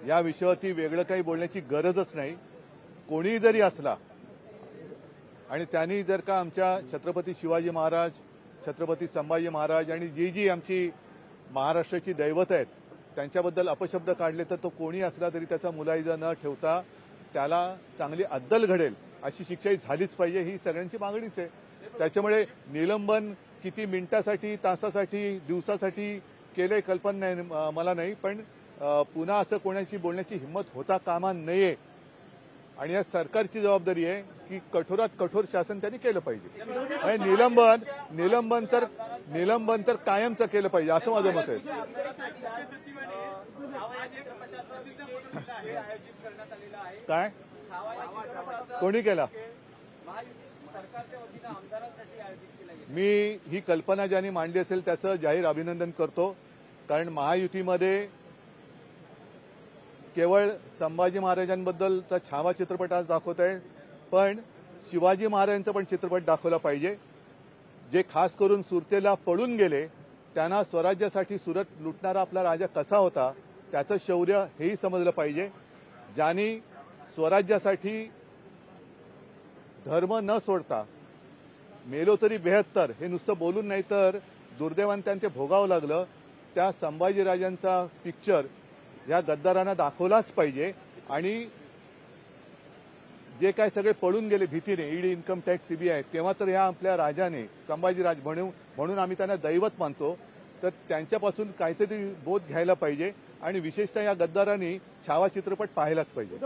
या विषयावरती वेगळं काही बोलण्याची गरजच नाही. कोणीही जरी असला आणि त्यांनी जर का आमच्या छत्रपती शिवाजी महाराज, छत्रपती संभाजी महाराज आणि जी आमची महाराष्ट्राची दैवत आहेत त्यांच्याबद्दल अपशब्द काढले तर तो कोणी असला तरी त्याचा मुलाहिजा न ठेवता त्याला चांगली अद्दल घडेल अशी शिक्षा झालीच पाहिजे, ही सगळ्यांची मागणीच आहे. त्याच्यामुळे निलंबन किती मिनिटासाठी, तासासाठी, दिवसासाठी केले कल्पना नाही मला नाही, पण पुन्हा असं कोणाची बोलण्याची हिंमत होता कामा नये. आणि या सरकारची जबाबदारी आहे की कठोरात कठोर शासन त्यांनी केलं पाहिजे. आणि निलंबन तर कायमचं केलं पाहिजे असं माझं मत आहे. काय कोणी केला? मी ही कल्पना ज्यांनी मांडली असेल त्याचं जाहीर अभिनंदन करतो. कारण महायुतीमध्ये केवळ संभाजी महाराजांबद्दलचा छावा चित्रपट आज दाखवत आहे, पण शिवाजी महाराजांचा पण चित्रपट दाखवला पाहिजे. जे खास करून सुरतेला पळून गेले, त्यांना स्वराज्यासाठी सुरत लुटणारा आपला राजा कसा होता त्याचं शौर्य हेही समजलं पाहिजे. ज्यांनी स्वराज्यासाठी धर्म न सोडता मेलो तरी 72 हे नुसतं बोलून नाही तर दुर्दैवाने त्यांचे भोगावं लागलं, त्या संभाजीराजांचा पिक्चर या गद्दारांना दाखवलाच पाहिजे. आणि जे काय सगळे पळून गेले भीतीने, ईडी, इन्कम टॅक्स, सीबीआय, तेव्हा तर या आपल्या राजाने संभाजीराज म्हणून आम्ही त्यांना दैवत मानतो, तर त्यांच्यापासून काहीतरी बोध घ्यायला पाहिजे. आणि विशेषतः या गद्दारांनी छावा चित्रपट पाहायलाच पाहिजे.